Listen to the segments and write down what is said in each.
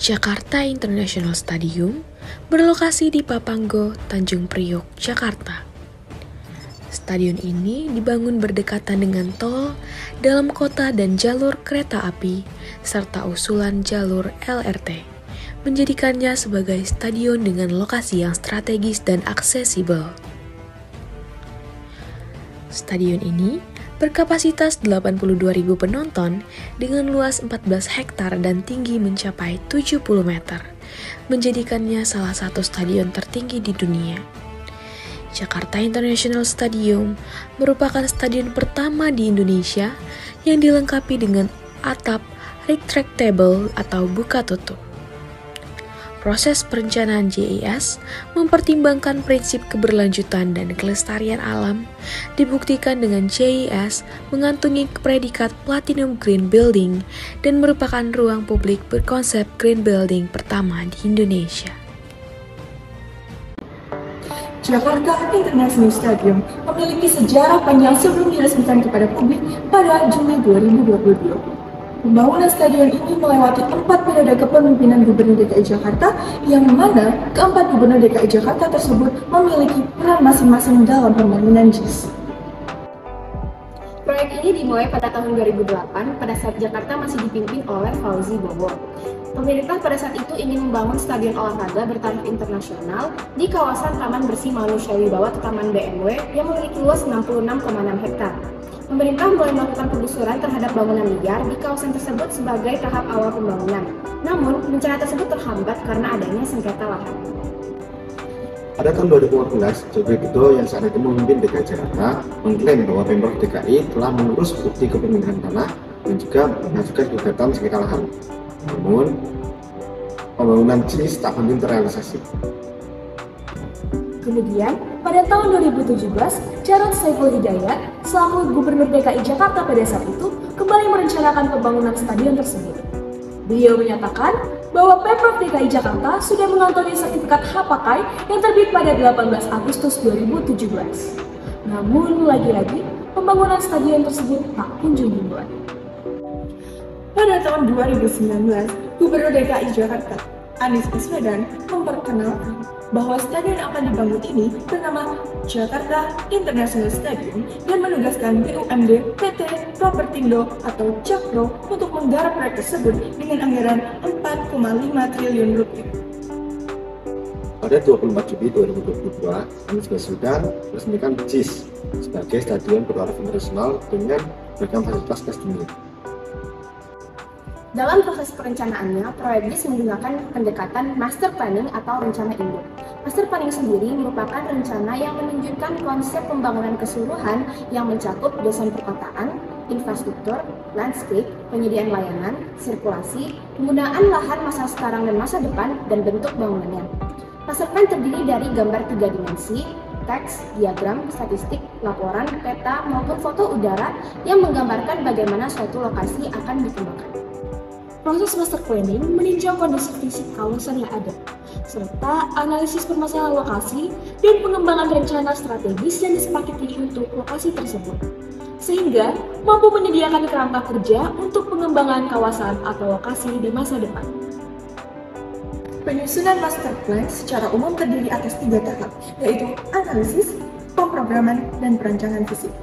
Jakarta International Stadium berlokasi di Papanggo, Tanjung Priok, Jakarta. Stadion ini dibangun berdekatan dengan tol, dalam kota dan jalur kereta api, serta usulan jalur LRT, menjadikannya sebagai stadion dengan lokasi yang strategis dan aksesibel. Stadion ini berkapasitas 82.000 penonton dengan luas 14 hektar dan tinggi mencapai 70 meter, menjadikannya salah satu stadion tertinggi di dunia. Jakarta International Stadium merupakan stadion pertama di Indonesia yang dilengkapi dengan atap retractable atau buka tutup. Proses perencanaan JIS mempertimbangkan prinsip keberlanjutan dan kelestarian alam, dibuktikan dengan JIS mengantungi predikat Platinum Green Building dan merupakan ruang publik berkonsep Green Building pertama di Indonesia. Jakarta International Stadium memiliki sejarah panjang sebelum diresmikan kepada publik pada Juni 2022. Pembangunan stadion ini melewati 4 periode kepemimpinan Gubernur DKI Jakarta, yang mana keempat Gubernur DKI Jakarta tersebut memiliki peran masing-masing dalam pembangunan JIS. Proyek ini dimulai pada tahun 2008 pada saat Jakarta masih dipimpin oleh Fauzi Bowo. Pemerintah pada saat itu ingin membangun stadion olahraga bertaraf internasional di kawasan Taman Bersih Manusia Wibawa Taman BMW yang memiliki luas 66,6 hektar. Pemerintah mulai melakukan penggusuran terhadap bangunan liar di kawasan tersebut sebagai tahap awal pembangunan. Namun, rencana tersebut terhambat karena adanya sengketa lahan. Pada tahun 2015, Joko Widodo yang saat itu memimpin DKI Jakarta mengklaim bahwa Pemprov DKI telah mengurus bukti kepemilikan tanah dan juga mengajukan gugatan sengketa lahan. Namun, pembangunan JIS tak kunjung terrealisasi. Kemudian, pada tahun 2017, Jarod Saiful Hidayat, selaku Gubernur DKI Jakarta pada saat itu, kembali merencanakan pembangunan stadion tersebut. Beliau menyatakan bahwa Pemprov DKI Jakarta sudah mengantongi sertifikat hak pakai yang terbit pada 18 Agustus 2017. Namun, lagi-lagi, pembangunan stadion tersebut tak kunjung dimulai. Pada tahun 2019, Gubernur DKI Jakarta, Anies Baswedan, memperkenalkan bahwa stadion yang akan dibangun ini bernama Jakarta International Stadium dan menugaskan BUMD PT Propertindo atau Jakpro untuk menggarap proyek tersebut dengan anggaran 4,5 triliun rupiah. Pada 24 Juli 2022, Anies Baswedan meresmikan JIS sebagai stadion bertaraf internasional dengan beragam fasilitas kelas dunia. Dalam proses perencanaannya, proyek JIS menggunakan pendekatan master planning atau rencana induk. Master planning sendiri merupakan rencana yang menunjukkan konsep pembangunan keseluruhan yang mencakup desain perkotaan, infrastruktur, landscape, penyediaan layanan, sirkulasi, penggunaan lahan masa sekarang dan masa depan, dan bentuk bangunannya. Master plan terdiri dari gambar 3 dimensi, teks, diagram, statistik, laporan, peta, maupun foto udara yang menggambarkan bagaimana suatu lokasi akan dikembangkan. Proses master planning meninjau kondisi fisik kawasan yang ada, serta analisis permasalahan lokasi dan pengembangan rencana strategis yang disepakati untuk lokasi tersebut, sehingga mampu menyediakan kerangka kerja untuk pengembangan kawasan atau lokasi di masa depan. Penyusunan master plan secara umum terdiri atas 3 tahap, yaitu analisis, pemrograman, dan perancangan fisik.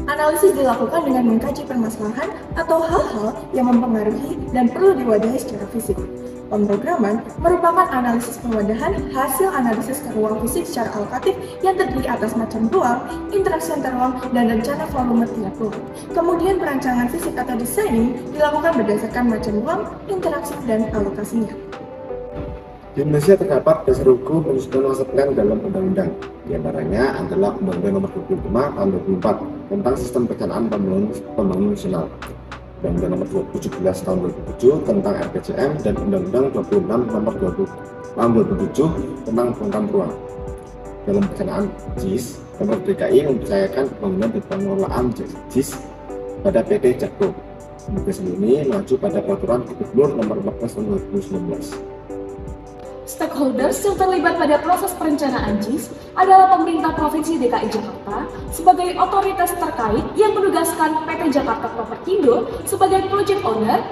Analisis dilakukan dengan mengkaji permasalahan atau hal-hal yang mempengaruhi dan perlu diwadahi secara fisik. Pemrograman merupakan analisis pewadahan hasil analisis ke ruang fisik secara alokatif yang terdiri atas macam ruang, interaksi antar ruang, dan rencana volume tiap ruang. Kemudian perancangan fisik atau designing dilakukan berdasarkan macam ruang, interaksi, dan alokasinya. Di Indonesia terdapat dasar hukum penyusunan master plan dalam undang-undang. Di antaranya adalah Undang-Undang Nomor 25 Tahun 2004 tentang Sistem Perencanaan Pembangunan Nasional, Undang-Undang Nomor 17 Tahun 2007 tentang RPJM, dan Undang-Undang 26 Nomor 20 Tahun 2007 tentang Perencanaan Ruang. Dalam perencanaan JIS, Pemprov DKI mempercayakan pembangunan dan pengelolaan JIS pada PT Jakpro. Tugas ini mengacu pada Peraturan Gubernur Nomor 14 Tahun 2019. Stakeholders yang terlibat pada proses perencanaan JIS adalah pemerintah Provinsi DKI Jakarta sebagai otoritas terkait yang menugaskan PT Jakarta Propertindo sebagai project owner,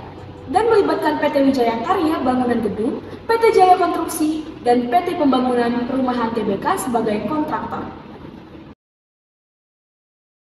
dan melibatkan PT Wijaya Karya Bangunan Gedung, PT Jaya Konstruksi, dan PT Pembangunan Perumahan TBK sebagai kontraktor.